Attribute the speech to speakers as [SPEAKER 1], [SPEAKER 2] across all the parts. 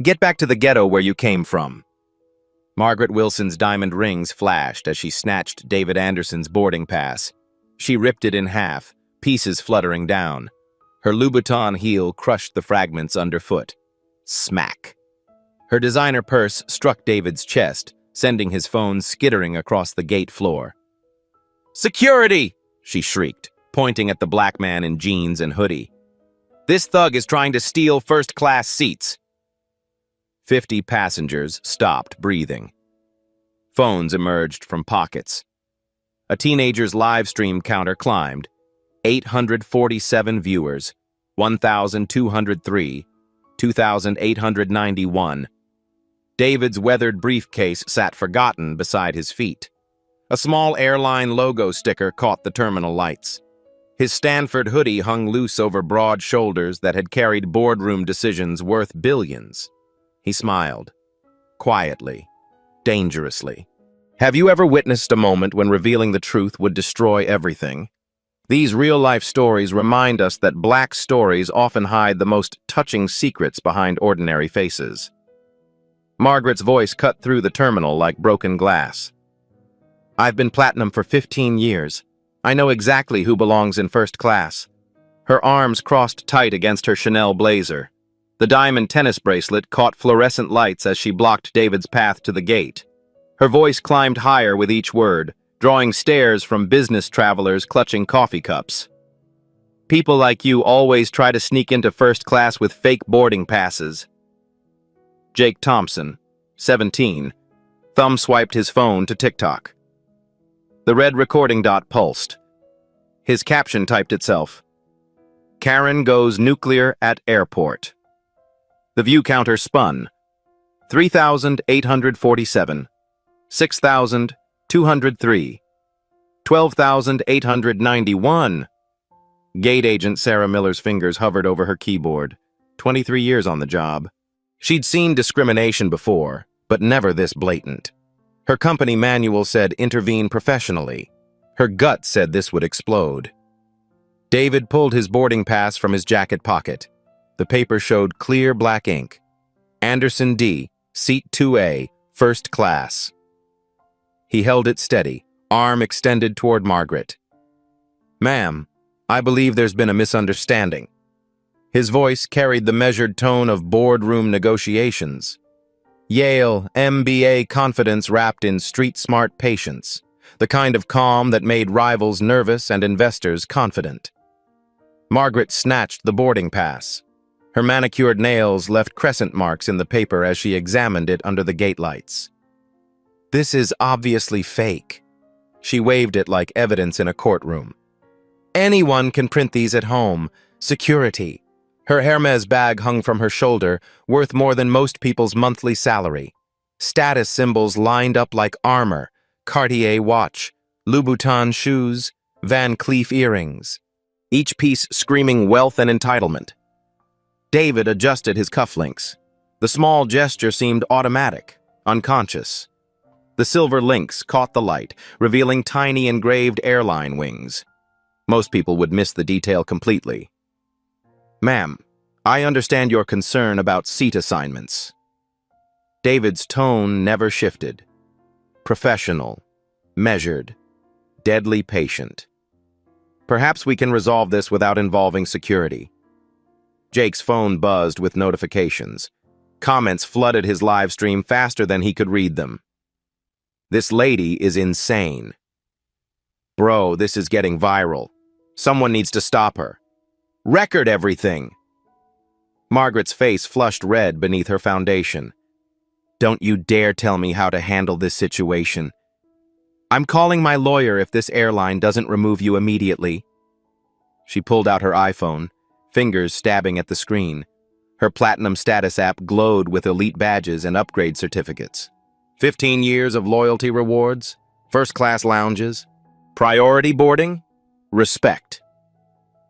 [SPEAKER 1] Get back to the ghetto where you came from. Margaret Wilson's diamond rings flashed as she snatched David Anderson's boarding pass. She ripped it in half, pieces fluttering down. Her Louboutin heel crushed the fragments underfoot. Smack. Her designer purse struck David's chest, sending his phone skittering across the gate floor. "Security!" she shrieked, pointing at the black man in jeans and hoodie. "This thug is trying to steal first-class seats." 50 passengers stopped breathing. Phones emerged from pockets. A teenager's live stream counter climbed. 847 viewers, 1,203, 2,891. David's weathered briefcase sat forgotten beside his feet. A small airline logo sticker caught the terminal lights. His Stanford hoodie hung loose over broad shoulders that had carried boardroom decisions worth billions. He smiled. Quietly. Dangerously. Have you ever witnessed a moment when revealing the truth would destroy everything? These real-life stories remind us that black stories often hide the most touching secrets behind ordinary faces. Margaret's voice cut through the terminal like broken glass. "I've been platinum for 15 years. I know exactly who belongs in first class." Her arms crossed tight against her Chanel blazer. The diamond tennis bracelet caught fluorescent lights as she blocked David's path to the gate. Her voice climbed higher with each word, drawing stares from business travelers clutching coffee cups. "People like you always try to sneak into first class with fake boarding passes." Jake Thompson, 17, thumb-swiped his phone to TikTok. The red recording dot pulsed. His caption typed itself. "Karen goes nuclear at airport." The view counter spun. 3,847, 6,203, 12,891. Gate agent Sarah Miller's fingers hovered over her keyboard. 23 years on the job. She'd seen discrimination before, but never this blatant. Her company manual said intervene professionally. Her gut said this would explode. David pulled his boarding pass from his jacket pocket. The paper showed clear black ink. Anderson D., Seat 2A, First Class. He held it steady, arm extended toward Margaret. "Ma'am, I believe there's been a misunderstanding." His voice carried the measured tone of boardroom negotiations. Yale, MBA confidence wrapped in street-smart patience, the kind of calm that made rivals nervous and investors confident. Margaret snatched the boarding pass. Her manicured nails left crescent marks in the paper as she examined it under the gate lights. "This is obviously fake." She waved it like evidence in a courtroom. "Anyone can print these at home. Security." Her Hermes bag hung from her shoulder, worth more than most people's monthly salary. Status symbols lined up like armor, Cartier watch, Louboutin shoes, Van Cleef earrings, each piece screaming wealth and entitlement. David adjusted his cufflinks. The small gesture seemed automatic, unconscious. The silver links caught the light, revealing tiny engraved airline wings. Most people would miss the detail completely. "Ma'am, I understand your concern about seat assignments." David's tone never shifted. Professional, measured, deadly patient. "Perhaps we can resolve this without involving security." Jake's phone buzzed with notifications. Comments flooded his live stream faster than he could read them. "This lady is insane." "Bro, this is getting viral. Someone needs to stop her." "Record everything." Margaret's face flushed red beneath her foundation. "Don't you dare tell me how to handle this situation. I'm calling my lawyer if this airline doesn't remove you immediately." She pulled out her iPhone, fingers stabbing at the screen. Her platinum status app glowed with elite badges and upgrade certificates. 15 years of loyalty rewards, first-class lounges, priority boarding, respect.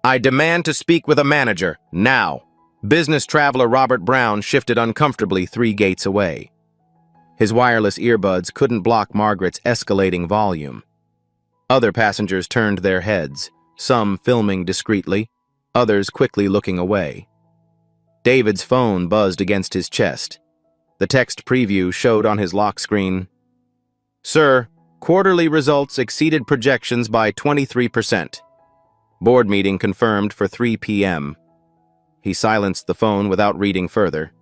[SPEAKER 1] "I demand to speak with a manager, now." Business traveler Robert Brown shifted uncomfortably 3 gates away. His wireless earbuds couldn't block Margaret's escalating volume. Other passengers turned their heads, some filming discreetly, others quickly looking away. David's phone buzzed against his chest. The text preview showed on his lock screen, "Sir, quarterly results exceeded projections by 23%. Board meeting confirmed for 3 p.m. He silenced the phone without reading further.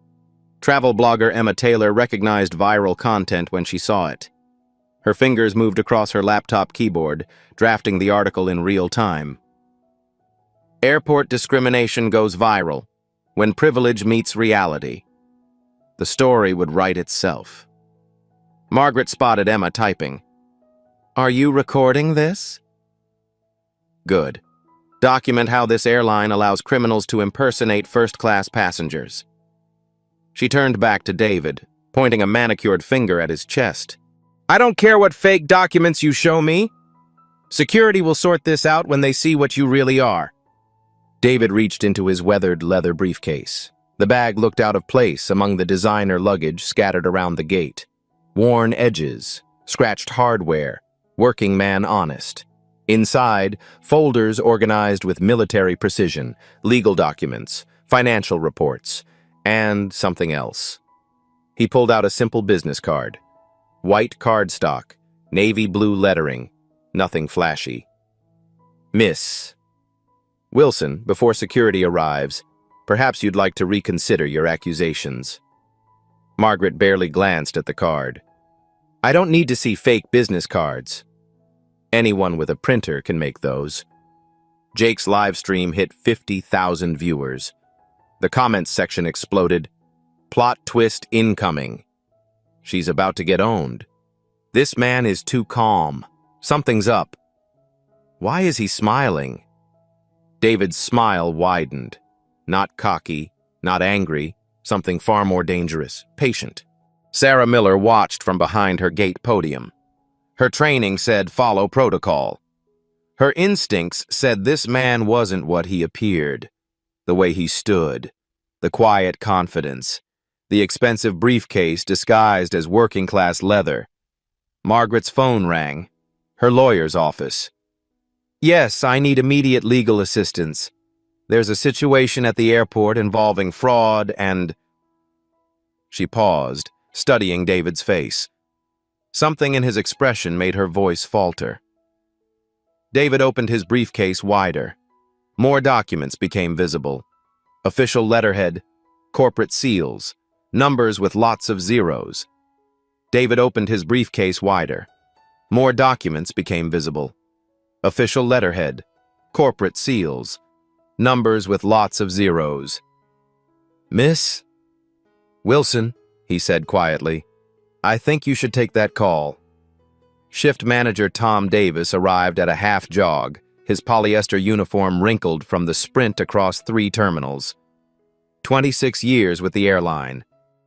[SPEAKER 1] Travel blogger Emma Taylor recognized viral content when she saw it. Her fingers moved across her laptop keyboard, drafting the article in real time. Airport discrimination goes viral when privilege meets reality. The story would write itself. Margaret spotted Emma typing. "Are you recording this?" "Good. Document how this airline allows criminals to impersonate first-class passengers." She turned back to David, pointing a manicured finger at his chest. "I don't care what fake documents you show me. Security will sort this out when they see what you really are." David reached into his weathered leather briefcase. The bag looked out of place among the designer luggage scattered around the gate. Worn edges, scratched hardware, working man honest. Inside, folders organized with military precision, legal documents, financial reports, and something else. He pulled out a simple business card. White cardstock, navy blue lettering, nothing flashy. "Miss Wilson, before security arrives, perhaps you'd like to reconsider your accusations." Margaret barely glanced at the card. "I don't need to see fake business cards. Anyone with a printer can make those." Jake's live stream hit 50,000 viewers. The comments section exploded. "Plot twist incoming. She's about to get owned. This man is too calm. Something's up. Why is he smiling?" David's smile widened. Not cocky, not angry, something far more dangerous, patient. Sarah Miller watched from behind her gate podium. Her training said follow protocol. Her instincts said this man wasn't what he appeared. The way he stood, the quiet confidence, the expensive briefcase disguised as working-class leather. Margaret's phone rang. Her lawyer's office. "Yes, I need immediate legal assistance. There's a situation at the airport involving fraud and—" She paused, studying David's face. Something in his expression made her voice falter. David opened his briefcase wider. More documents became visible. Official letterhead, corporate seals, numbers with lots of zeros. David opened his briefcase wider. More documents became visible. Official letterhead, corporate seals, numbers with lots of zeros. "Miss Wilson," he said quietly, "I think you should take that call." Shift manager Tom Davis arrived at a half-jog, his polyester uniform wrinkled from the sprint across 3 terminals. 26 years with the airline.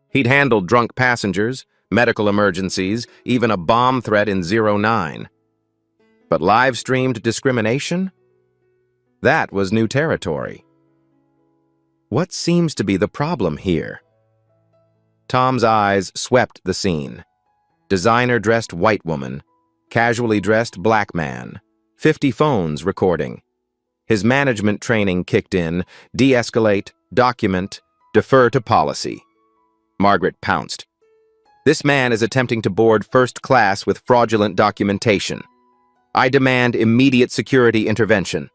[SPEAKER 1] He'd handled drunk passengers, medical emergencies, even a bomb threat in 09. But live-streamed discrimination? That was new territory. What seems to be the problem here? Tom's eyes swept the scene. Designer-dressed white woman, casually dressed black man, 50 phones recording. His management training kicked in, de-escalate, document, defer to policy. Margaret pounced. "This man is attempting to board first class with fraudulent documentation. I demand immediate security intervention."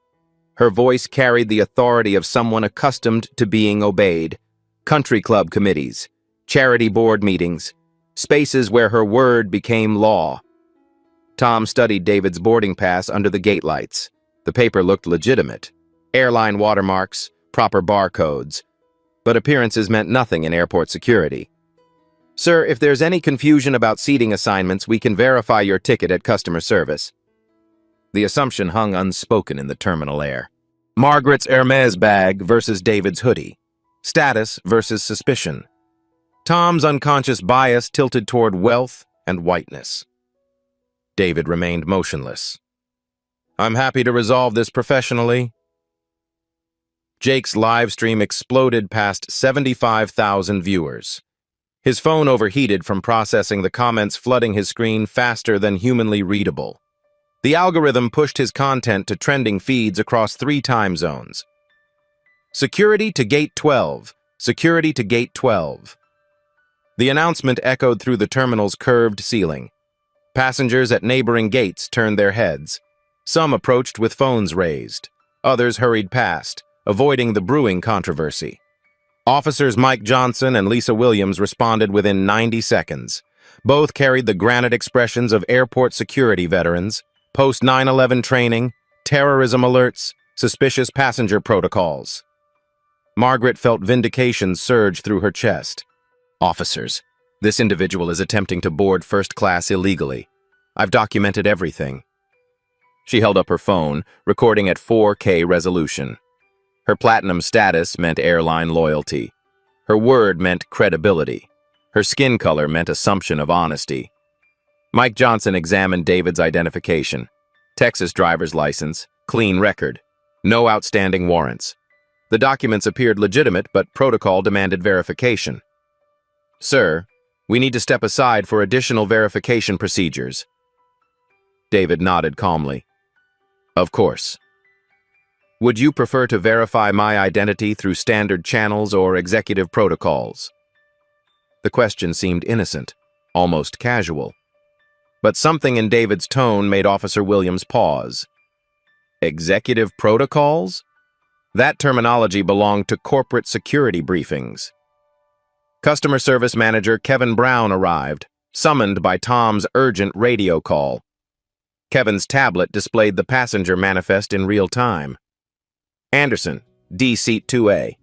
[SPEAKER 1] Her voice carried the authority of someone accustomed to being obeyed. Country club committees, charity board meetings, spaces where her word became law. Tom studied David's boarding pass under the gate lights. The paper looked legitimate. Airline watermarks, proper barcodes. But appearances meant nothing in airport security. "Sir, if there's any confusion about seating assignments, we can verify your ticket at customer service." The assumption hung unspoken in the terminal air. Margaret's Hermes bag versus David's hoodie. Status versus suspicion. Tom's unconscious bias tilted toward wealth and whiteness. David remained motionless. "I'm happy to resolve this professionally." Jake's live stream exploded past 75,000 viewers. His phone overheated from processing the comments flooding his screen faster than humanly readable. The algorithm pushed his content to trending feeds across 3 time zones. "Security to Gate 12. Security to Gate 12. The announcement echoed through the terminal's curved ceiling. Passengers at neighboring gates turned their heads. Some approached with phones raised. Others hurried past, avoiding the brewing controversy. Officers Mike Johnson and Lisa Williams responded within 90 seconds. Both carried the granite expressions of airport security veterans, post-9/11 training, terrorism alerts, suspicious passenger protocols. Margaret felt vindication surge through her chest. Officers, this individual is attempting to board first class illegally. I've documented everything. She held up her phone, recording at 4K resolution. Her platinum status meant airline loyalty. Her word meant credibility. Her skin color meant assumption of honesty. Mike Johnson examined David's identification. Texas driver's license, clean record. No outstanding warrants. The documents appeared legitimate, but protocol demanded verification. Sir, we need to step aside for additional verification procedures. David nodded calmly. Of course. Would you prefer to verify my identity through standard channels or executive protocols? The question seemed innocent, almost casual. But something in David's tone made Officer Williams pause. Executive protocols? That terminology belonged to corporate security briefings. Customer Service Manager Kevin Brown arrived, summoned by Tom's urgent radio call. Kevin's tablet displayed the passenger manifest in real time. Anderson, D-Seat 2A.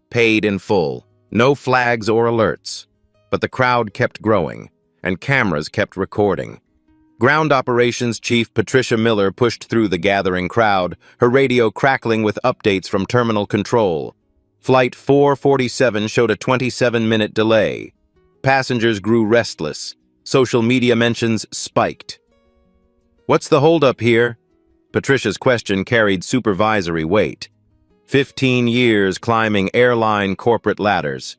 [SPEAKER 1] Paid in full. No flags or alerts. But the crowd kept growing, and cameras kept recording. Ground Operations Chief Patricia Miller pushed through the gathering crowd, her radio crackling with updates from terminal control. Flight 447 showed a 27-minute delay. Passengers grew restless. Social media mentions spiked. What's the holdup here? Patricia's question carried supervisory weight. 15 years climbing airline corporate ladders.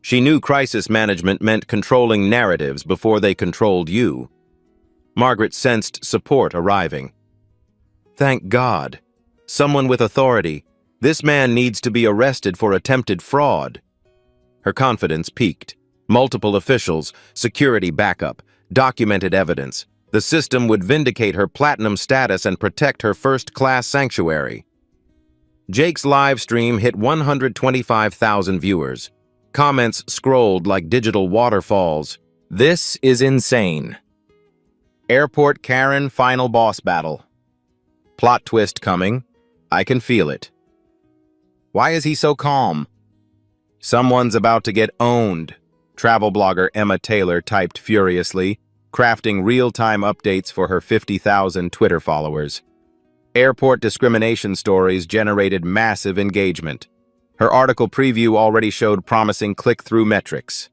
[SPEAKER 1] She knew crisis management meant controlling narratives before they controlled you. Margaret sensed support arriving. Thank God. Someone with authority. This man needs to be arrested for attempted fraud. Her confidence peaked. Multiple officials, security backup, documented evidence. The system would vindicate her platinum status and protect her first-class sanctuary. Jake's live stream hit 125,000 viewers. Comments scrolled like digital waterfalls. This is insane. Airport Karen final boss battle. Plot twist coming. I can feel it. Why is he so calm? Someone's about to get owned, travel blogger Emma Taylor typed furiously, crafting real-time updates for her 50,000 Twitter followers. Airport discrimination stories generated massive engagement. Her article preview already showed promising click-through metrics.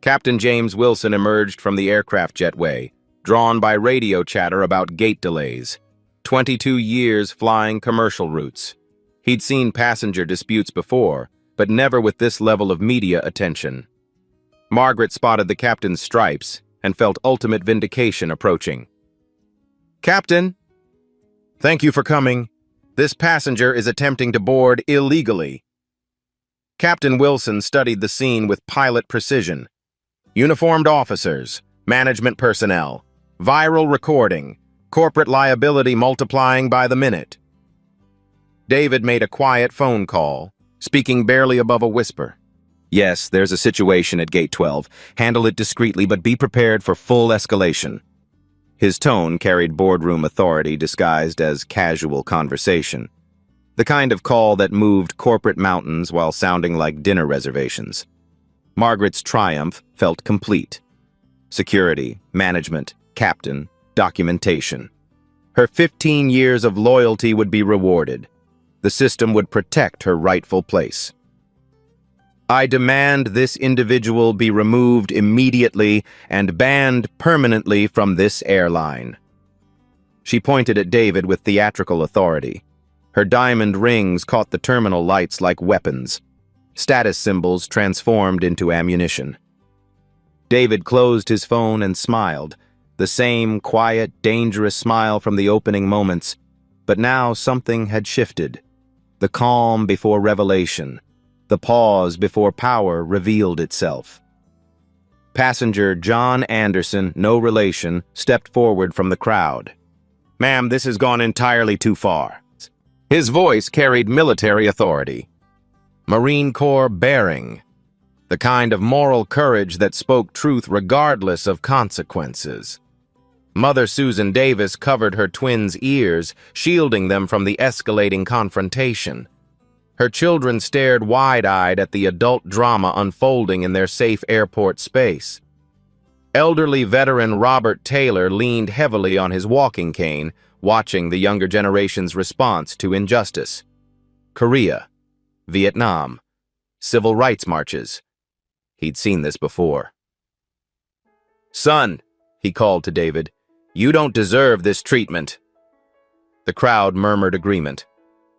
[SPEAKER 1] Captain James Wilson emerged from the aircraft jetway, drawn by radio chatter about gate delays. 22 years flying commercial routes. He'd seen passenger disputes before, but never with this level of media attention. Margaret spotted the captain's stripes and felt ultimate vindication approaching. Captain! Thank you for coming. This passenger is attempting to board illegally. Captain Wilson studied the scene with pilot precision. Uniformed officers, management personnel, viral recording, corporate liability multiplying by the minute. David made a quiet phone call, speaking barely above a whisper. Yes, there's a situation at Gate 12. Handle it discreetly, but be prepared for full escalation. His tone carried boardroom authority disguised as casual conversation. The kind of call that moved corporate mountains while sounding like dinner reservations. Margaret's triumph felt complete. Security, management, captain, documentation. Her 15 years of loyalty would be rewarded. The system would protect her rightful place. I demand this individual be removed immediately and banned permanently from this airline. She pointed at David with theatrical authority. Her diamond rings caught the terminal lights like weapons. Status symbols transformed into ammunition. David closed his phone and smiled, the same quiet, dangerous smile from the opening moments, but now something had shifted. The calm before revelation. The pause before power revealed itself. Passenger John Anderson, no relation, stepped forward from the crowd. "Ma'am, this has gone entirely too far." His voice carried military authority. Marine Corps bearing. The kind of moral courage that spoke truth regardless of consequences. Mother Susan Davis covered her twins' ears, shielding them from the escalating confrontation. Her children stared wide-eyed at the adult drama unfolding in their safe airport space. Elderly veteran Robert Taylor leaned heavily on his walking cane, watching the younger generation's response to injustice. Korea, Vietnam, civil rights marches. He'd seen this before. "Son," he called to David, "you don't deserve this treatment." The crowd murmured agreement.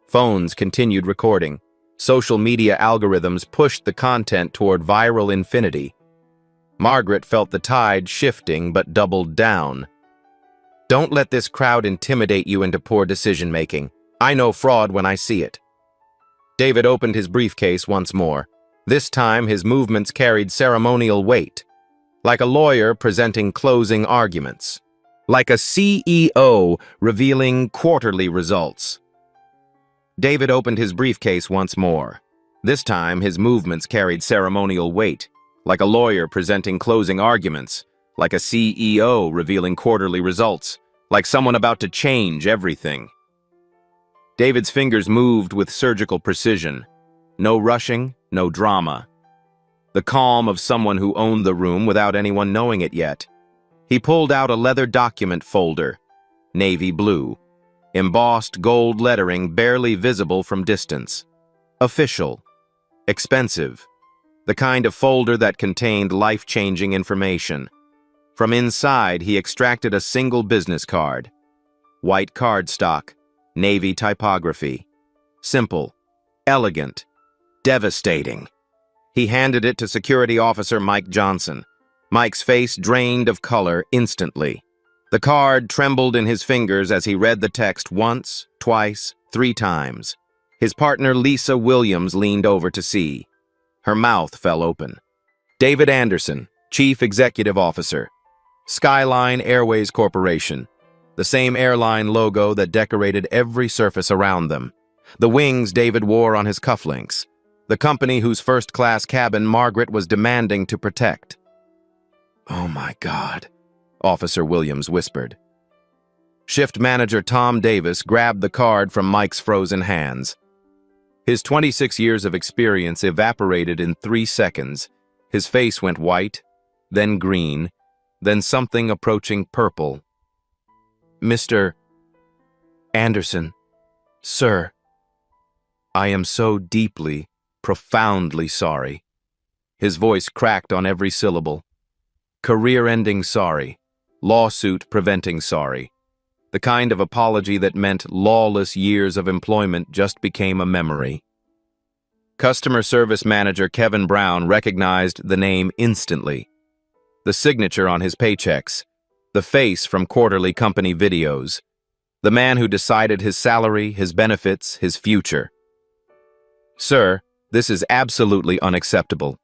[SPEAKER 1] Phones continued recording. Social media algorithms pushed the content toward viral infinity. Margaret felt the tide shifting but doubled down. "Don't let this crowd intimidate you into poor decision-making. I know fraud when I see it." David opened his briefcase once more. This time his movements carried ceremonial weight, like a lawyer presenting closing arguments, like a CEO revealing quarterly results. David opened his briefcase once more. This time, his movements carried ceremonial weight, like a lawyer presenting closing arguments, like a CEO revealing quarterly results, like someone about to change everything. David's fingers moved with surgical precision. No rushing, no drama. The calm of someone who owned the room without anyone knowing it yet. He pulled out a leather document folder, navy blue. Embossed gold lettering barely visible from distance. Official. Expensive. The kind of folder that contained life-changing information. From inside, he extracted a single business card. White cardstock. Navy typography. Simple. Elegant. Devastating. He handed it to Security Officer Mike Johnson. Mike's face drained of color instantly. The card trembled in his fingers as he read the text once, twice, 3 times. His partner Lisa Williams leaned over to see. Her mouth fell open. David Anderson, Chief Executive Officer. Skyline Airways Corporation. The same airline logo that decorated every surface around them. The wings David wore on his cufflinks. The company whose first-class cabin Margaret was demanding to protect. "Oh my God," Officer Williams whispered. Shift manager Tom Davis grabbed the card from Mike's frozen hands. His 26 years of experience evaporated in 3 seconds. His face went white, then green, then something approaching purple. "Mr. Anderson, sir, I am so deeply, profoundly sorry." His voice cracked on every syllable. Career-ending sorry. Lawsuit preventing sorry. The kind of apology that meant lawless years of employment just became a memory. Customer Service Manager Kevin Brown recognized the name instantly. The signature on his paychecks. The face from quarterly company videos. The man who decided his salary, his benefits, his future. "Sir, this is absolutely unacceptable.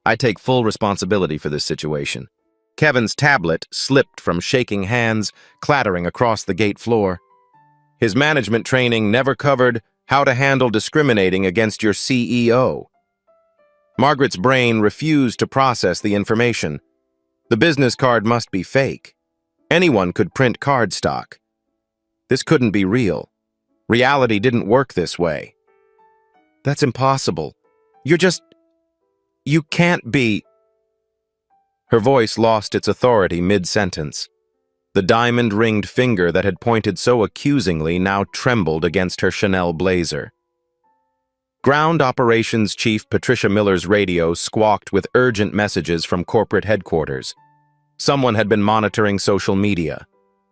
[SPEAKER 1] I take full responsibility for this situation." Kevin's tablet slipped from shaking hands, clattering across the gate floor. His management training never covered how to handle discriminating against your CEO. Margaret's brain refused to process the information. The business card must be fake. Anyone could print cardstock. This couldn't be real. Reality didn't work this way. "That's impossible. You can't be..." Her voice lost its authority mid-sentence. The diamond-ringed finger that had pointed so accusingly now trembled against her Chanel blazer. Ground Operations Chief Patricia Miller's radio squawked with urgent messages from corporate headquarters. Someone had been monitoring social media.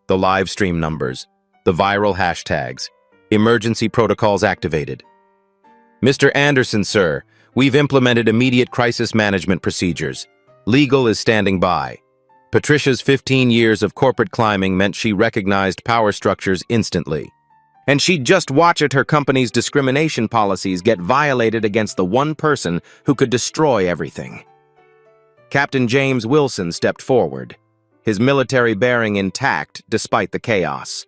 [SPEAKER 1] The live stream numbers, the viral hashtags, emergency protocols activated. "Mr. Anderson, sir, we've implemented immediate crisis management procedures. Legal is standing by." Patricia's 15 years of corporate climbing meant she recognized power structures instantly. And she'd just watched her company's discrimination policies get violated against the one person who could destroy everything. Captain James Wilson stepped forward, his military bearing intact despite the chaos.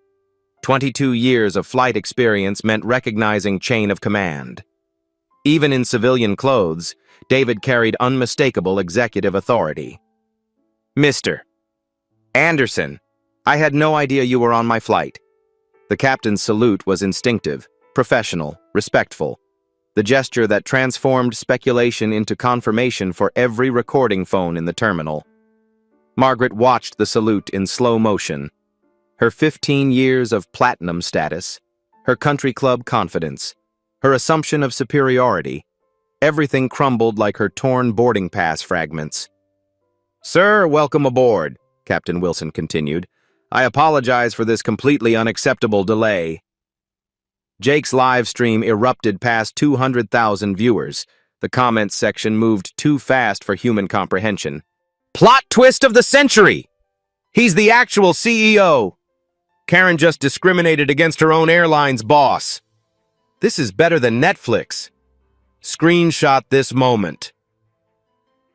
[SPEAKER 1] 22 years of flight experience meant recognizing chain of command. Even in civilian clothes, David carried unmistakable executive authority. "Mr. Anderson, I had no idea you were on my flight." The captain's salute was instinctive, professional, respectful. The gesture that transformed speculation into confirmation for every recording phone in the terminal. Margaret watched the salute in slow motion. Her 15 years of platinum status, her country club confidence, her assumption of superiority, everything crumbled like her torn boarding pass fragments. "Sir, welcome aboard," Captain Wilson continued. "I apologize for this completely unacceptable delay." Jake's live stream erupted past 200,000 viewers. The comments section moved too fast for human comprehension. "Plot twist of the century! He's the actual CEO! Karen just discriminated against her own airline's boss. This is better than Netflix. Screenshot this moment."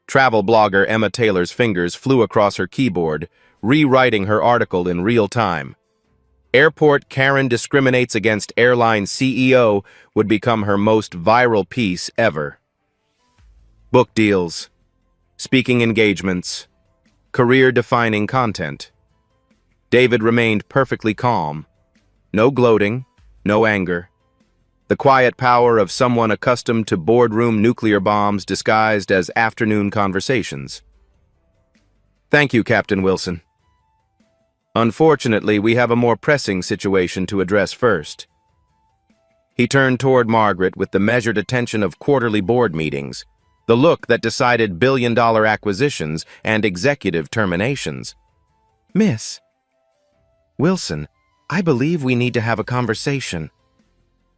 [SPEAKER 1] Travel blogger Emma Taylor's fingers flew across her keyboard, rewriting her article in real time. Airport Karen discriminates against airline CEO would become her most viral piece ever. Book deals, speaking engagements, career-defining content. David remained perfectly calm. No gloating, no anger. The quiet power of someone accustomed to boardroom nuclear bombs disguised as afternoon conversations. "Thank you, Captain Wilson. Unfortunately, we have a more pressing situation to address first." He turned toward Margaret with the measured attention of quarterly board meetings, the look that decided billion-dollar acquisitions and executive terminations. "Miss Wilson, I believe we need to have a conversation."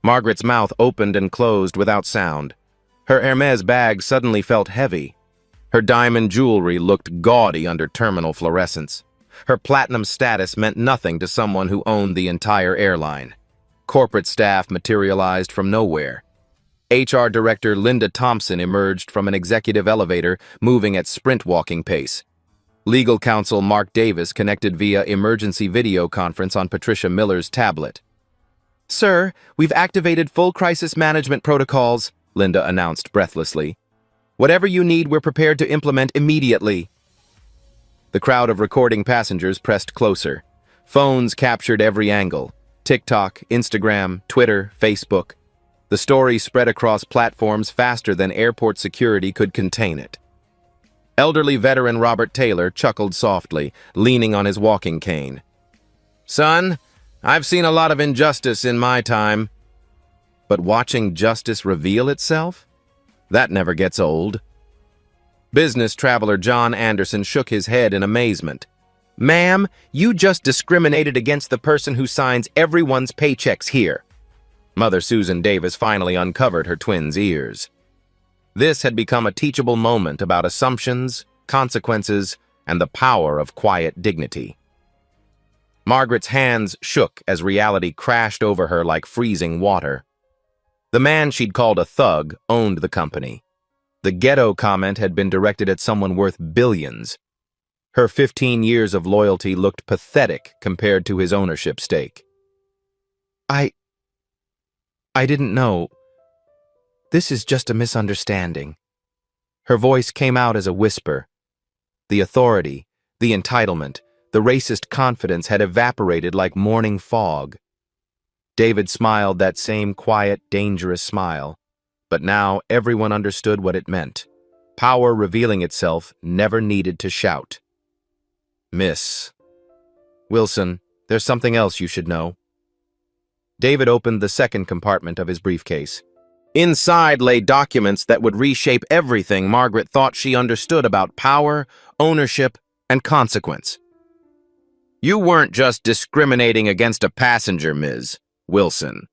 [SPEAKER 1] Margaret's mouth opened and closed without sound. Her Hermes bag suddenly felt heavy. Her diamond jewelry looked gaudy under terminal fluorescence. Her platinum status meant nothing to someone who owned the entire airline. Corporate staff materialized from nowhere. HR Director Linda Thompson emerged from an executive elevator, moving at sprint walking pace. Legal counsel Mark Davis connected via emergency video conference on Patricia Miller's tablet. "Sir, we've activated full crisis management protocols," Linda announced breathlessly. "Whatever you need, we're prepared to implement immediately." The crowd of recording passengers pressed closer. Phones captured every angle. TikTok, Instagram, Twitter, Facebook. The story spread across platforms faster than airport security could contain it. Elderly veteran Robert Taylor chuckled softly, leaning on his walking cane. "Son, I've seen a lot of injustice in my time. But watching justice reveal itself? That never gets old." Business traveler John Anderson shook his head in amazement. "Ma'am, you just discriminated against the person who signs everyone's paychecks here." Mother Susan Davis finally uncovered her twins' ears. This had become a teachable moment about assumptions, consequences, and the power of quiet dignity. Margaret's hands shook as reality crashed over her like freezing water. The man she'd called a thug owned the company. The ghetto comment had been directed at someone worth billions. Her 15 years of loyalty looked pathetic compared to his ownership stake. I didn't know. This is just a misunderstanding." Her voice came out as a whisper. The authority, the entitlement, the racist confidence had evaporated like morning fog. David smiled that same quiet, dangerous smile. But now everyone understood what it meant. Power revealing itself never needed to shout. "Miss Wilson, there's something else you should know." David opened the second compartment of his briefcase. Inside lay documents that would reshape everything Margaret thought she understood about power, ownership, and consequence. "You weren't just discriminating against a passenger, Ms. Wilson."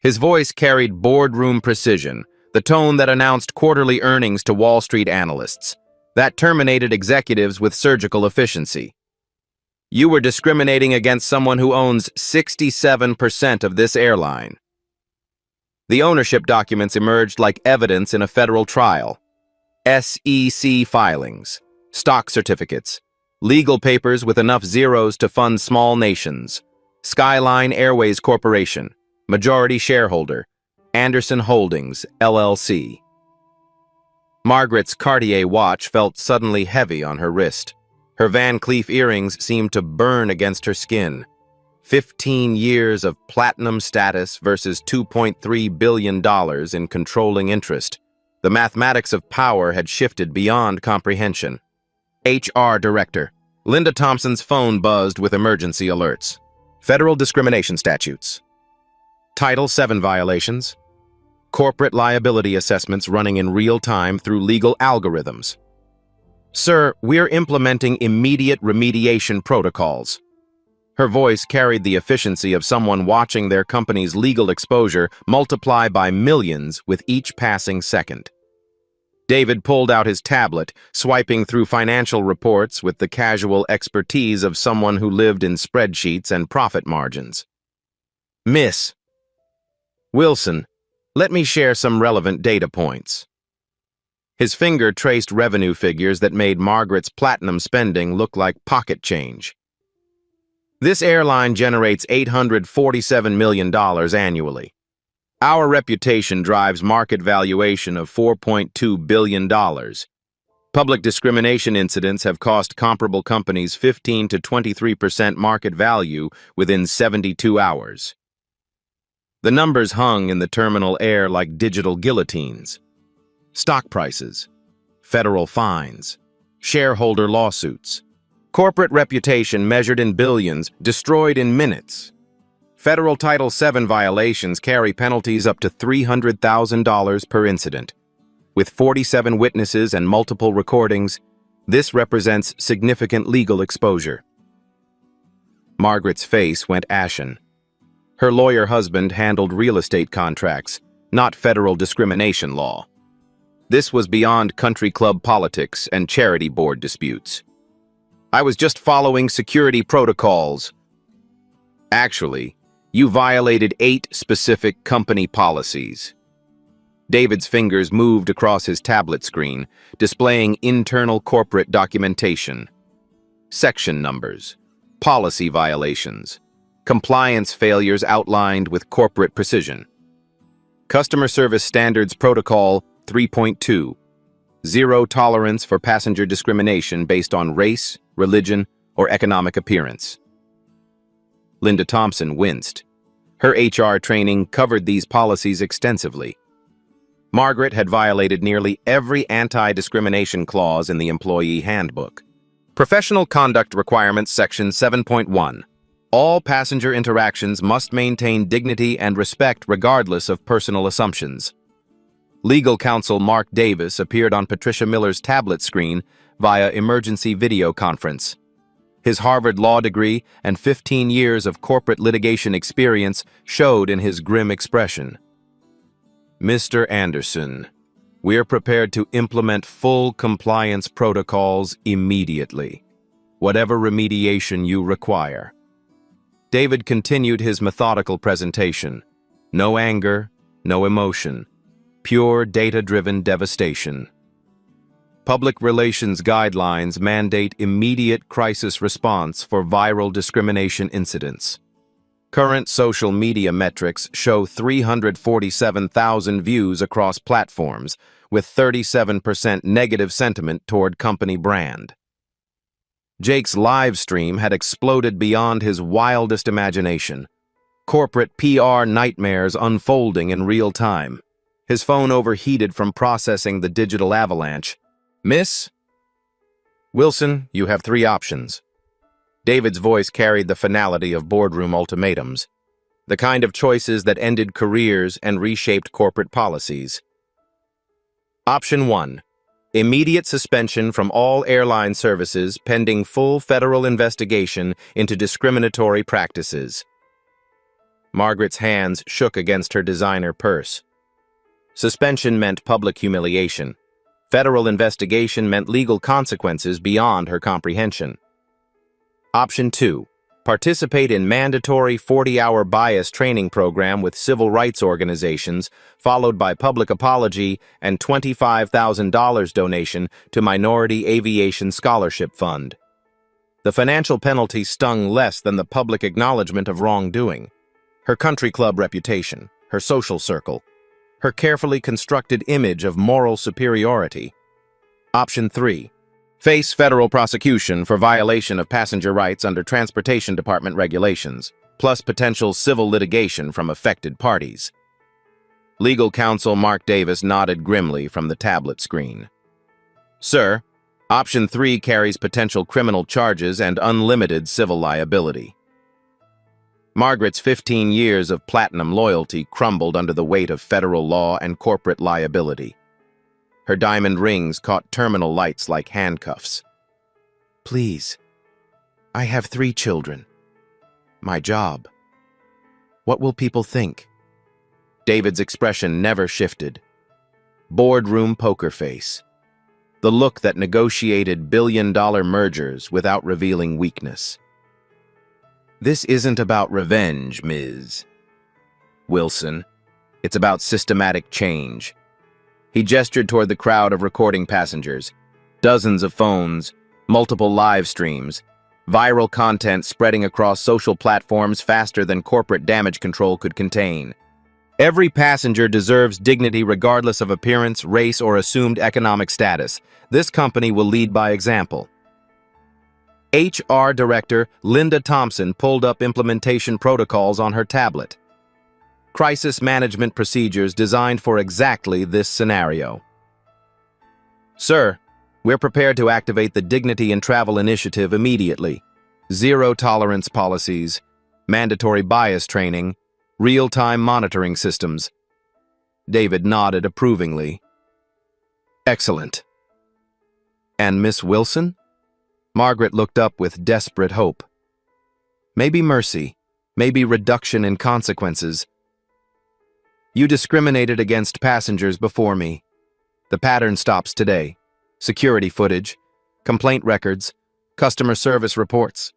[SPEAKER 1] His voice carried boardroom precision, the tone that announced quarterly earnings to Wall Street analysts, that terminated executives with surgical efficiency. You were discriminating against someone who owns 67% of this airline. The ownership documents emerged like evidence in a federal trial. SEC filings, stock certificates, legal papers with enough zeros to fund small nations. Skyline Airways Corporation, majority shareholder, Anderson Holdings, LLC. Margaret's Cartier watch felt suddenly heavy on her wrist. Her Van Cleef earrings seemed to burn against her skin. 15 years of platinum status versus $2.3 billion in controlling interest. The mathematics of power had shifted beyond comprehension. HR Director. Linda Thompson's phone buzzed with emergency alerts. Federal discrimination statutes. Title VII violations. Corporate liability assessments running in real time through legal algorithms. Sir, we're implementing immediate remediation protocols. Her voice carried the efficiency of someone watching their company's legal exposure multiply by millions with each passing second. David pulled out his tablet, swiping through financial reports with the casual expertise of someone who lived in spreadsheets and profit margins. Miss Wilson, let me share some relevant data points. His finger traced revenue figures that made Margaret's platinum spending look like pocket change. This airline generates $847 million annually. Our reputation drives market valuation of $4.2 billion. Public discrimination incidents have cost comparable companies 15 to 23% market value within 72 hours. The numbers hung in the terminal air like digital guillotines. Stock prices, federal fines, shareholder lawsuits, corporate reputation measured in billions, destroyed in minutes. Federal Title VII violations carry penalties up to $300,000 per incident. With 47 witnesses and multiple recordings, this represents significant legal exposure. Margaret's face went ashen. Her lawyer husband handled real estate contracts, not federal discrimination law. This was beyond country club politics and charity board disputes. I was just following security protocols. Actually, you violated 8 specific company policies. David's fingers moved across his tablet screen, displaying internal corporate documentation. Section numbers, policy violations, compliance failures outlined with corporate precision. Customer Service Standards Protocol 3.2, zero tolerance for passenger discrimination based on race, religion, or economic appearance. Linda Thompson winced. Her HR training covered these policies extensively. Margaret had violated nearly every anti-discrimination clause in the employee handbook. Professional Conduct Requirements Section 7.1. All passenger interactions must maintain dignity and respect regardless of personal assumptions. Legal counsel Mark Davis appeared on Patricia Miller's tablet screen via emergency video conference. His Harvard law degree and 15 years of corporate litigation experience showed in his grim expression. Mr. Anderson, we're prepared to implement full compliance protocols immediately, whatever remediation you require. David continued his methodical presentation. No anger, no emotion, pure data-driven devastation. Public relations guidelines mandate immediate crisis response for viral discrimination incidents. Current social media metrics show 347,000 views across platforms, with 37% negative sentiment toward company brand. Jake's live stream had exploded beyond his wildest imagination. Corporate PR nightmares unfolding in real time. His phone overheated from processing the digital avalanche. Miss Wilson, you have 3 options. David's voice carried the finality of boardroom ultimatums, the kind of choices that ended careers and reshaped corporate policies. Option 1. Immediate suspension from all airline services pending full federal investigation into discriminatory practices. Margaret's hands shook against her designer purse. Suspension meant public humiliation. Federal investigation meant legal consequences beyond her comprehension. Option 2. Participate in mandatory 40-hour bias training program with civil rights organizations, followed by public apology and $25,000 donation to Minority Aviation Scholarship Fund. The financial penalty stung less than the public acknowledgement of wrongdoing. Her country club reputation, her social circle, her carefully constructed image of moral superiority. Option 3. Face federal prosecution for violation of passenger rights under Transportation Department regulations, plus potential civil litigation from affected parties. Legal counsel Mark Davis nodded grimly from the tablet screen. Sir, Option 3 carries potential criminal charges and unlimited civil liability. Margaret's 15 years of platinum loyalty crumbled under the weight of federal law and corporate liability. Her diamond rings caught terminal lights like handcuffs. Please, I have 3 children. My job. What will people think? David's expression never shifted. Boardroom poker face. The look that negotiated billion-dollar mergers without revealing weakness. This isn't about revenge, Ms. Wilson. It's about systematic change. He gestured toward the crowd of recording passengers. Dozens of phones, multiple live streams, viral content spreading across social platforms faster than corporate damage control could contain. Every passenger deserves dignity regardless of appearance, race, or assumed economic status. This company will lead by example. HR Director Linda Thompson pulled up implementation protocols on her tablet. Crisis management procedures designed for exactly this scenario. Sir, we're prepared to activate the Dignity in Travel Initiative immediately. Zero-tolerance policies, mandatory bias training, real-time monitoring systems. David nodded approvingly. Excellent. And Miss Wilson? Margaret looked up with desperate hope. Maybe mercy, maybe reduction in consequences. You discriminated against passengers before me. The pattern stops today. Security footage, complaint records, customer service reports.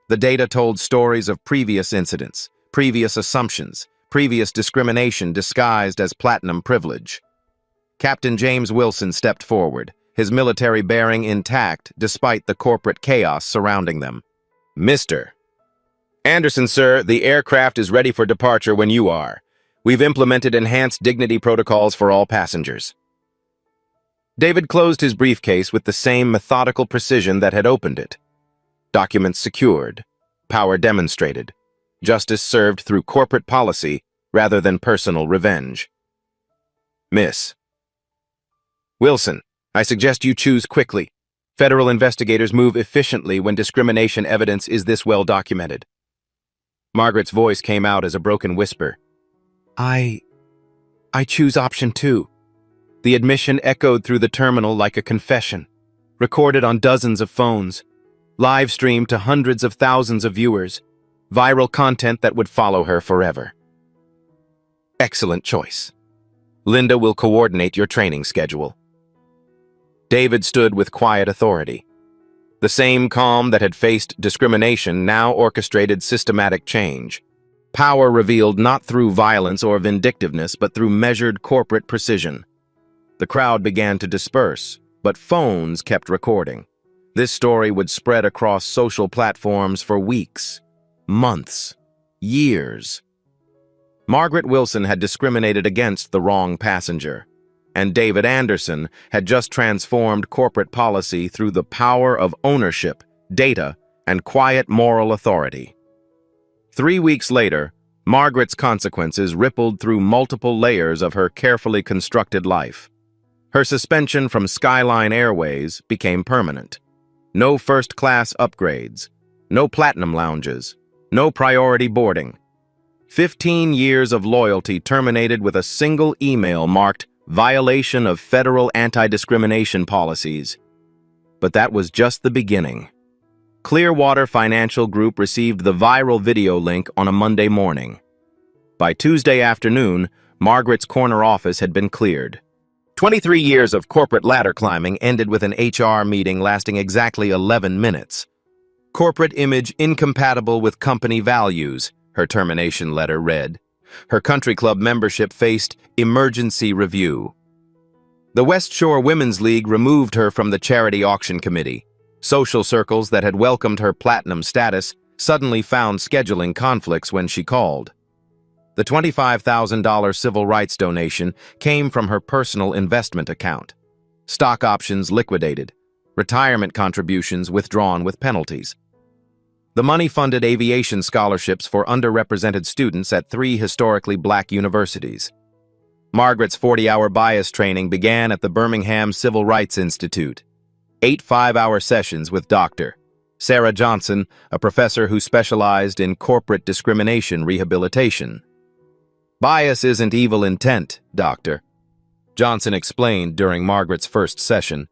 [SPEAKER 1] The data told stories of previous incidents, previous assumptions, previous discrimination disguised as platinum privilege. Captain James Wilson stepped forward, his military bearing intact despite the corporate chaos surrounding them. Mr. Anderson, sir, the aircraft is ready for departure when you are. We've implemented enhanced dignity protocols for all passengers. David closed his briefcase with the same methodical precision that had opened it. Documents secured, power demonstrated, justice served through corporate policy rather than personal revenge. Miss Wilson, I suggest you choose quickly. Federal investigators move efficiently when discrimination evidence is this well documented. Margaret's voice came out as a broken whisper. I choose option 2. The admission echoed through the terminal like a confession, recorded on dozens of phones, live streamed to hundreds of thousands of viewers, viral content that would follow her forever. Excellent choice. Linda will coordinate your training schedule. David stood with quiet authority. The same calm that had faced discrimination now orchestrated systematic change. Power revealed not through violence or vindictiveness, but through measured corporate precision. The crowd began to disperse, but phones kept recording. This story would spread across social platforms for weeks, months, years. Margaret Wilson had discriminated against the wrong passenger, and David Anderson had just transformed corporate policy through the power of ownership, data, and quiet moral authority. 3 weeks later, Margaret's consequences rippled through multiple layers of her carefully constructed life. Her suspension from Skyline Airways became permanent. No first-class upgrades, no platinum lounges, no priority boarding. 15 years of loyalty terminated with a single email marked violation of federal anti-discrimination policies. But that was just the beginning. Clearwater Financial Group received the viral video link on a Monday morning. By Tuesday afternoon, Margaret's corner office had been cleared. 23 years of corporate ladder climbing ended with an HR meeting lasting exactly 11 minutes. Corporate image incompatible with company values, her termination letter read. Her country club membership faced emergency review. The West Shore Women's League removed her from the charity auction committee. Social circles that had welcomed her platinum status suddenly found scheduling conflicts when she called. The $25,000 civil rights donation came from her personal investment account. Stock options liquidated. Retirement contributions withdrawn with penalties. The money funded aviation scholarships for underrepresented students at 3 historically black universities. Margaret's 40-hour bias training began at the Birmingham Civil Rights Institute. 8 5-hour sessions with Dr. Sarah Johnson, a professor who specialized in corporate discrimination rehabilitation. Bias isn't evil intent, Doctor, Johnson explained during Margaret's first session.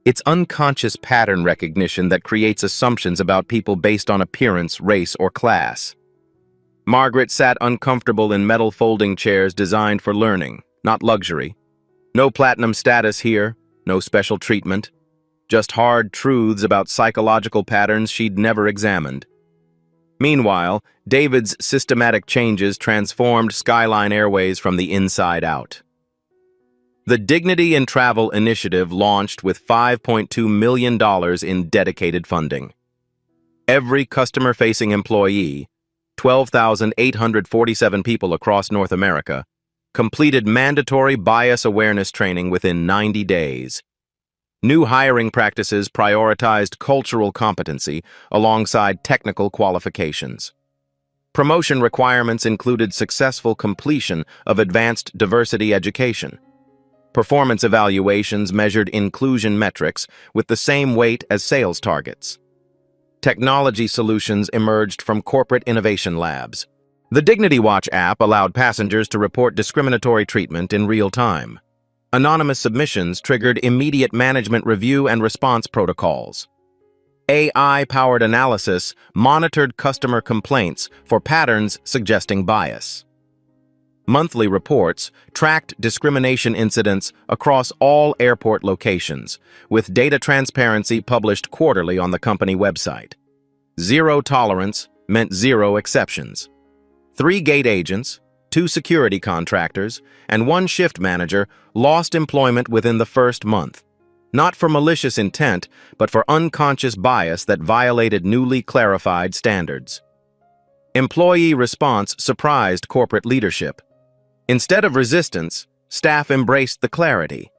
[SPEAKER 1] It's unconscious pattern recognition that creates assumptions about people based on appearance, race, or class. Margaret sat uncomfortable in metal folding chairs designed for learning, not luxury. No platinum status here, no special treatment. Just hard truths about psychological patterns she'd never examined. Meanwhile, David's systematic changes transformed Skyline Airways from the inside out. The Dignity in Travel initiative launched with $5.2 million in dedicated funding. Every customer-facing employee, 12,847 people across North America, completed mandatory bias awareness training within 90 days. New hiring practices prioritized cultural competency alongside technical qualifications. Promotion requirements included successful completion of advanced diversity education. Performance evaluations measured inclusion metrics with the same weight as sales targets. Technology solutions emerged from corporate innovation labs. The Dignity Watch app allowed passengers to report discriminatory treatment in real time. Anonymous submissions triggered immediate management review and response protocols. AI-powered analysis monitored customer complaints for patterns suggesting bias. Monthly reports tracked discrimination incidents across all airport locations, with data transparency published quarterly on the company website. Zero tolerance meant zero exceptions. 3 gate agents, 2 security contractors, and 1 shift manager lost employment within the first month, not for malicious intent, but for unconscious bias that violated newly clarified standards. Employee response surprised corporate leadership. Instead of resistance, staff embraced the clarity.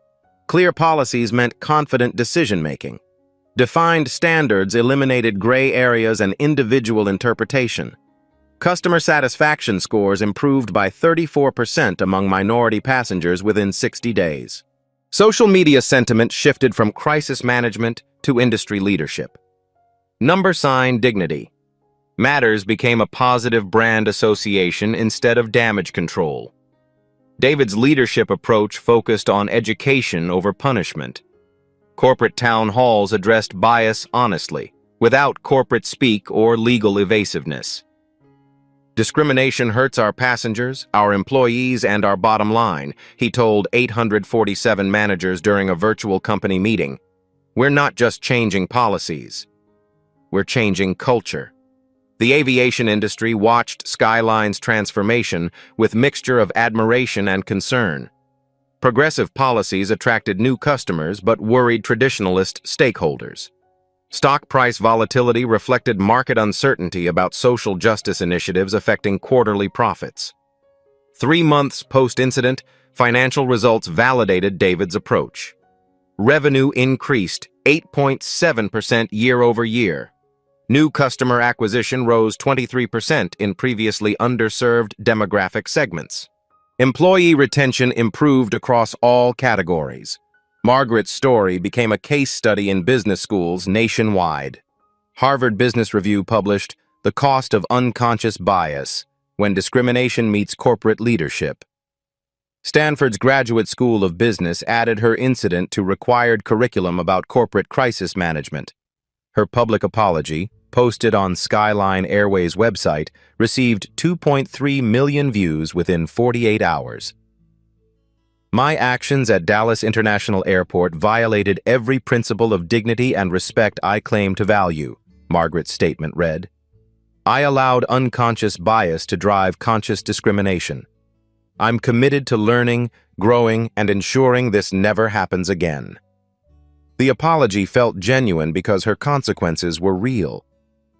[SPEAKER 1] Clear policies meant confident decision-making. Defined standards eliminated gray areas and individual interpretation. Customer satisfaction scores improved by 34% among minority passengers within 60 days. Social media sentiment shifted from crisis management to industry leadership. Number sign dignity. Matters became a positive brand association instead of damage control. David's leadership approach focused on education over punishment. Corporate town halls addressed bias honestly, without corporate speak or legal evasiveness. Discrimination hurts our passengers, our employees, and our bottom line, he told 847 managers during a virtual company meeting. We're not just changing policies. We're changing culture. The aviation industry watched Skyline's transformation with mixture of admiration and concern. Progressive policies attracted new customers but worried traditionalist stakeholders. Stock price volatility reflected market uncertainty about social justice initiatives affecting quarterly profits. 3 months post-incident, financial results validated David's approach. Revenue increased 8.7% year-over-year. New customer acquisition rose 23% in previously underserved demographic segments. Employee retention improved across all categories. Margaret's story became a case study in business schools nationwide. Harvard Business Review published The Cost of Unconscious Bias When Discrimination Meets Corporate Leadership. Stanford's Graduate School of Business added her incident to required curriculum about corporate crisis management. Her public apology, posted on Skyline Airways' website, received 2.3 million views within 48 hours. My actions at Dallas International Airport violated every principle of dignity and respect I claim to value, Margaret's statement read. I allowed unconscious bias to drive conscious discrimination. I'm committed to learning, growing, and ensuring this never happens again. The apology felt genuine because her consequences were real.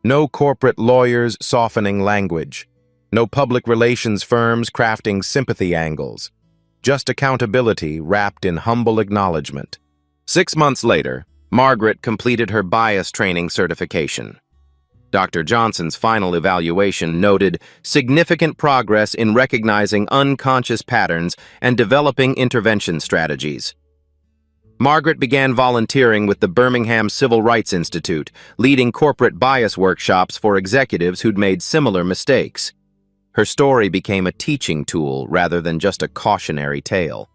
[SPEAKER 1] No corporate lawyers softening language. No public relations firms crafting sympathy angles. Just accountability wrapped in humble acknowledgement. 6 months later, Margaret completed her bias training certification. Dr. Johnson's final evaluation noted significant progress in recognizing unconscious patterns and developing intervention strategies. Margaret began volunteering with the Birmingham Civil Rights Institute, leading corporate bias workshops for executives who'd made similar mistakes. Her story became a teaching tool rather than just a cautionary tale.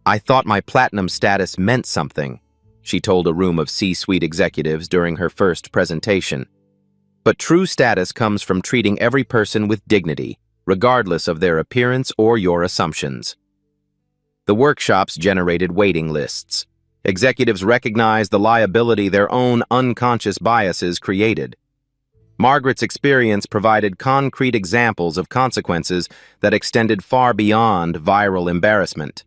[SPEAKER 1] I thought my platinum status meant something, she told a room of C-suite executives during her first presentation. But true status comes from treating every person with dignity, regardless of their appearance or your assumptions. The workshops generated waiting lists. Executives recognized the liability their own unconscious biases created. Margaret's experience provided concrete examples of consequences that extended far beyond viral embarrassment.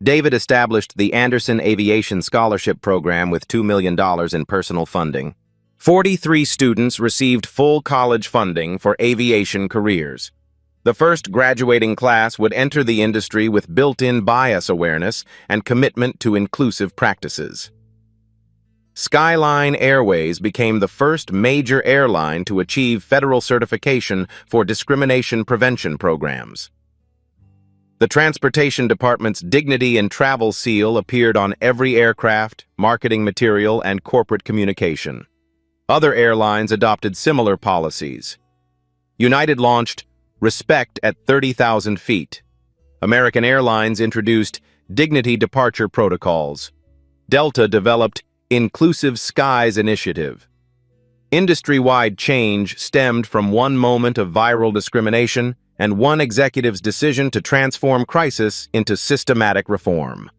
[SPEAKER 1] David established the Anderson Aviation Scholarship Program with $2 million in personal funding. 43 students received full college funding for aviation careers. The first graduating class would enter the industry with built-in bias awareness and commitment to inclusive practices. Skyline Airways became the first major airline to achieve federal certification for discrimination prevention programs. The Transportation Department's Dignity in Travel seal appeared on every aircraft, marketing material, and corporate communication. Other airlines adopted similar policies. United launched Respect at 30,000 feet. American Airlines introduced Dignity Departure Protocols. Delta developed Inclusive Skies Initiative. Industry-wide change stemmed from one moment of viral discrimination and one executive's decision to transform crisis into systematic reform.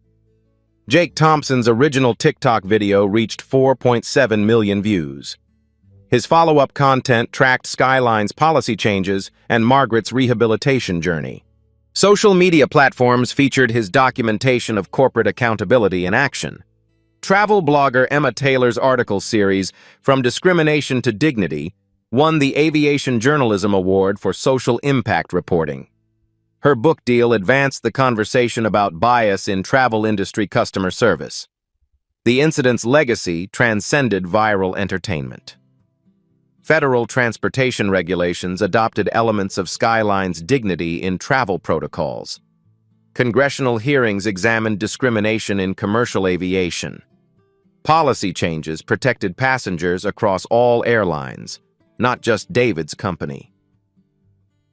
[SPEAKER 1] Jake Thompson's original TikTok video reached 4.7 million views. His follow-up content tracked Skyline's policy changes and Margaret's rehabilitation journey. Social media platforms featured his documentation of corporate accountability in action. Travel blogger Emma Taylor's article series, From Discrimination to Dignity, won the Aviation Journalism Award for social impact reporting. Her book deal advanced the conversation about bias in travel industry customer service. The incident's legacy transcended viral entertainment. Federal transportation regulations adopted elements of Skyline's dignity in travel protocols. Congressional hearings examined discrimination in commercial aviation. Policy changes protected passengers across all airlines, not just David's company.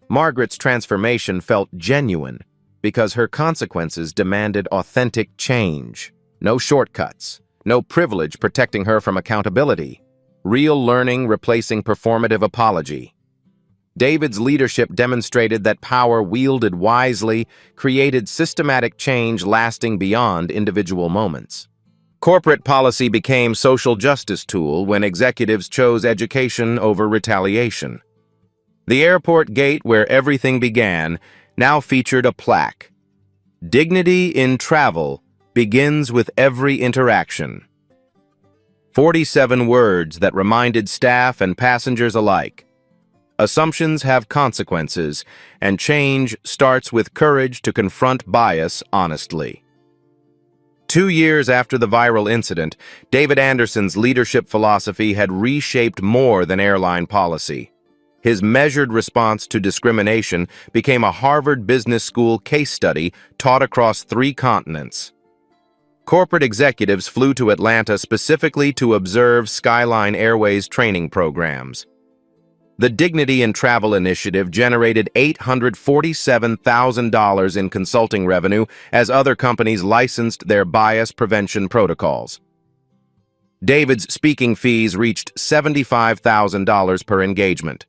[SPEAKER 1] Margaret's transformation felt genuine because her consequences demanded authentic change. No shortcuts, no privilege protecting her from accountability. Real learning replacing performative apology. David's leadership demonstrated that power wielded wisely created systematic change lasting beyond individual moments. Corporate policy became social justice tool when executives chose education over retaliation. The airport gate where everything began now featured a plaque. Dignity in travel begins with every interaction. 47 words that reminded staff and passengers alike. Assumptions have consequences, and change starts with courage to confront bias honestly. 2 years after the viral incident, David Anderson's leadership philosophy had reshaped more than airline policy. His measured response to discrimination became a Harvard Business School case study taught across 3 continents. Corporate executives flew to Atlanta specifically to observe Skyline Airways training programs. The Dignity in Travel initiative generated $847,000 in consulting revenue as other companies licensed their bias prevention protocols. David's speaking fees reached $75,000 per engagement.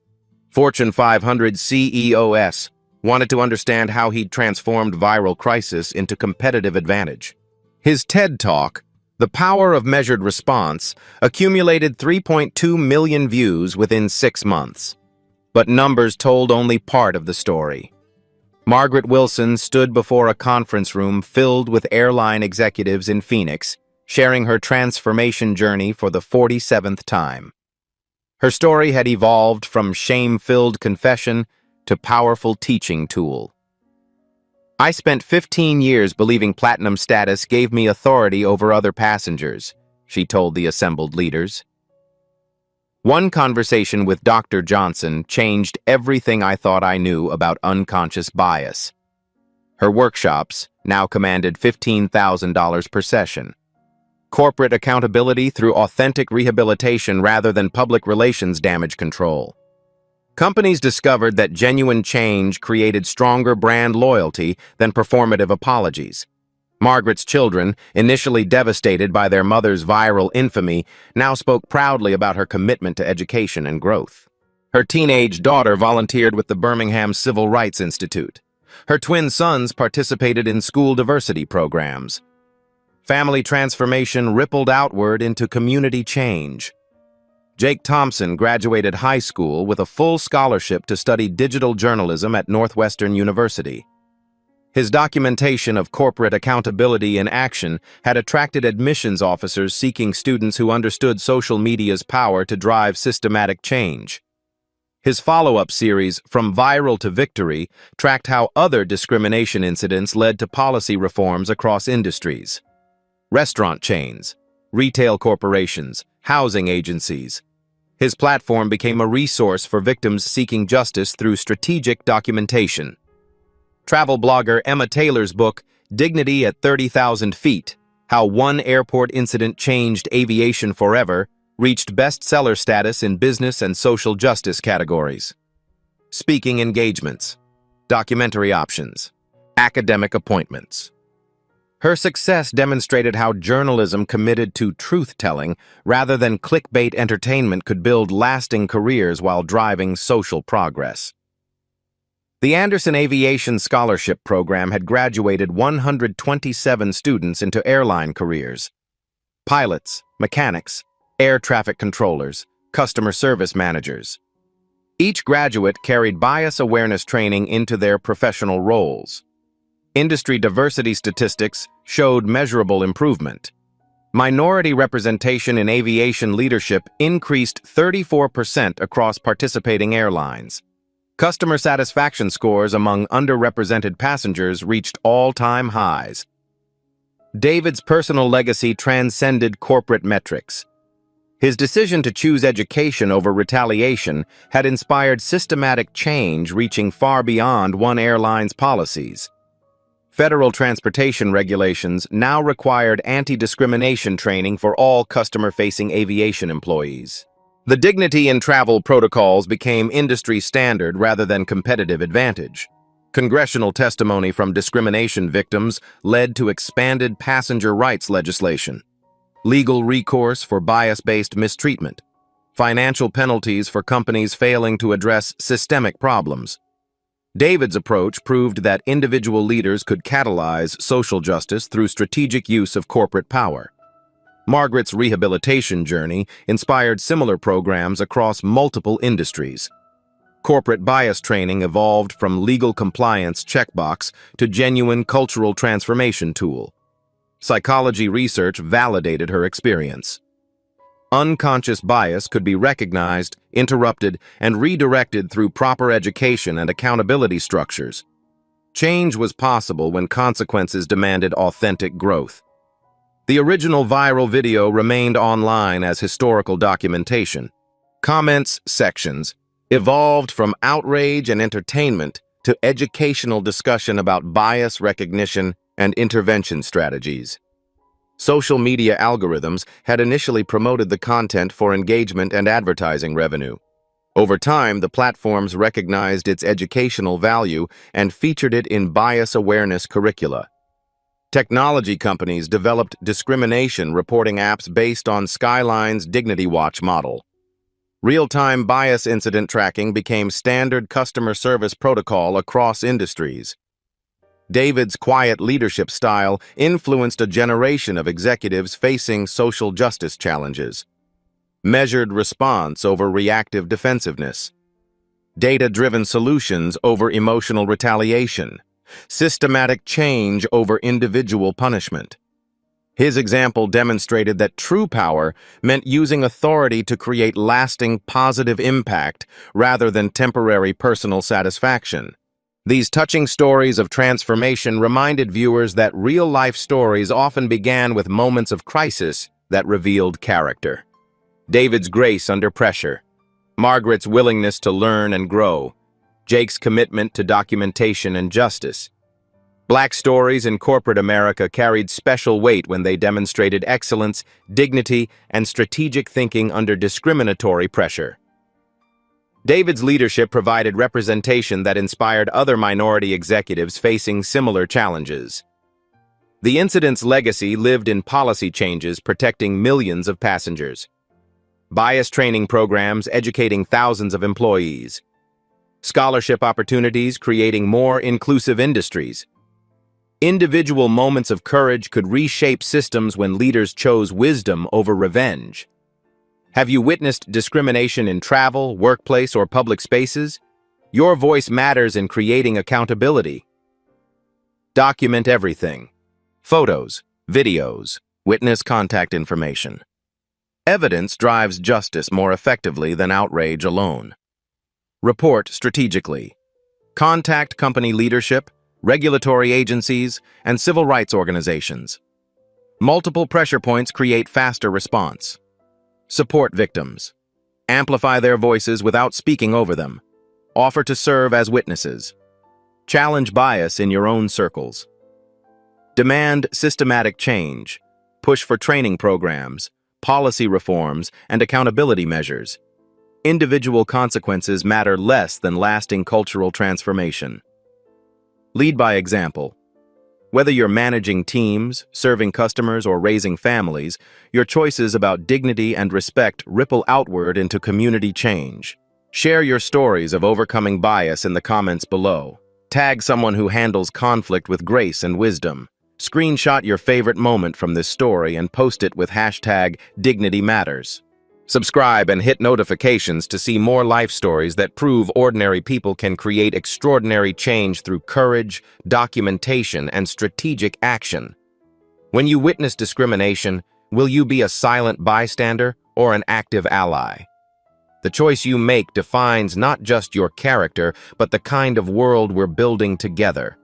[SPEAKER 1] Fortune 500 CEOs wanted to understand how he'd transformed viral crisis into competitive advantage. His TED Talk, The Power of Measured Response accumulated 3.2 million views within 6 months. But numbers told only part of the story. Margaret Wilson stood before a conference room filled with airline executives in Phoenix, sharing her transformation journey for the 47th time. Her story had evolved from shame-filled confession to powerful teaching tool. I spent 15 years believing platinum status gave me authority over other passengers, she told the assembled leaders. One conversation with Dr. Johnson changed everything I thought I knew about unconscious bias. Her workshops now commanded $15,000 per session. Corporate accountability through authentic rehabilitation rather than public relations damage control. Companies discovered that genuine change created stronger brand loyalty than performative apologies. Margaret's children, initially devastated by their mother's viral infamy, now spoke proudly about her commitment to education and growth. Her teenage daughter volunteered with the Birmingham Civil Rights Institute. Her twin sons participated in school diversity programs. Family transformation rippled outward into community change. Jake Thompson graduated high school with a full scholarship to study digital journalism at Northwestern University. His documentation of corporate accountability in action had attracted admissions officers seeking students who understood social media's power to drive systematic change. His follow-up series, From Viral to Victory, tracked how other discrimination incidents led to policy reforms across industries. Restaurant chains, retail corporations, housing agencies. His platform became a resource for victims seeking justice through strategic documentation. Travel blogger Emma Taylor's book, Dignity at 30,000 Feet, How One Airport Incident Changed Aviation Forever, reached bestseller status in business and social justice categories. Speaking engagements, documentary options, academic appointments. Her success demonstrated how journalism committed to truth-telling rather than clickbait entertainment could build lasting careers while driving social progress. The Anderson Aviation Scholarship Program had graduated 127 students into airline careers. Pilots, mechanics, air traffic controllers, customer service managers. Each graduate carried bias awareness training into their professional roles. Industry diversity statistics showed measurable improvement. Minority representation in aviation leadership increased 34% across participating airlines. Customer satisfaction scores among underrepresented passengers reached all-time highs. David's personal legacy transcended corporate metrics. His decision to choose education over retaliation had inspired systematic change reaching far beyond one airline's policies. Federal transportation regulations now required anti-discrimination training for all customer-facing aviation employees. The dignity in travel protocols became industry standard rather than competitive advantage. Congressional testimony from discrimination victims led to expanded passenger rights legislation, legal recourse for bias-based mistreatment, financial penalties for companies failing to address systemic problems. David's approach proved that individual leaders could catalyze social justice through strategic use of corporate power. Margaret's rehabilitation journey inspired similar programs across multiple industries. Corporate bias training evolved from legal compliance checkbox to genuine cultural transformation tool. Psychology research validated her experience. Unconscious bias could be recognized, interrupted, and redirected through proper education and accountability structures. Change was possible when consequences demanded authentic growth. The original viral video remained online as historical documentation. Comments sections evolved from outrage and entertainment to educational discussion about bias recognition and intervention strategies. Social media algorithms had initially promoted the content for engagement and advertising revenue. Over time, the platforms recognized its educational value and featured it in bias awareness curricula. Technology companies developed discrimination reporting apps based on Skyline's Dignity Watch model. Real-time bias incident tracking became standard customer service protocol across industries. David's quiet leadership style influenced a generation of executives facing social justice challenges. Measured response over reactive defensiveness. Data-driven solutions over emotional retaliation. Systematic change over individual punishment. His example demonstrated that true power meant using authority to create lasting positive impact rather than temporary personal satisfaction. These touching stories of transformation reminded viewers that real-life stories often began with moments of crisis that revealed character. David's grace under pressure, Margaret's willingness to learn and grow, Jake's commitment to documentation and justice. Black stories in corporate America carried special weight when they demonstrated excellence, dignity, and strategic thinking under discriminatory pressure. David's leadership provided representation that inspired other minority executives facing similar challenges. The incident's legacy lived in policy changes protecting millions of passengers, bias training programs educating thousands of employees, scholarship opportunities creating more inclusive industries. Individual moments of courage could reshape systems when leaders chose wisdom over revenge. Have you witnessed discrimination in travel, workplace, or public spaces? Your voice matters in creating accountability. Document everything. Photos, videos, witness contact information. Evidence drives justice more effectively than outrage alone. Report strategically. Contact company leadership, regulatory agencies, and civil rights organizations. Multiple pressure points create faster response. Support victims. Amplify their voices without speaking over them. Offer to serve as witnesses. Challenge bias in your own circles. Demand systematic change. Push for training programs, policy reforms, and accountability measures. Individual consequences matter less than lasting cultural transformation. Lead by example. Whether you're managing teams, serving customers, or raising families, your choices about dignity and respect ripple outward into community change. Share your stories of overcoming bias in the comments below. Tag someone who handles conflict with grace and wisdom. Screenshot your favorite moment from this story and post it with #DignityMatters. Subscribe and hit notifications to see more life stories that prove ordinary people can create extraordinary change through courage, documentation, and strategic action. When you witness discrimination, will you be a silent bystander or an active ally? The choice you make defines not just your character, but the kind of world we're building together.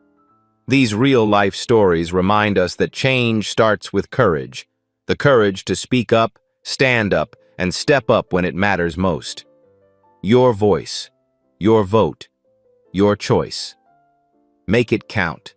[SPEAKER 1] These real-life stories remind us that change starts with courage. The courage to speak up, stand up, and step up when it matters most. Your voice, your vote, your choice. Make it count.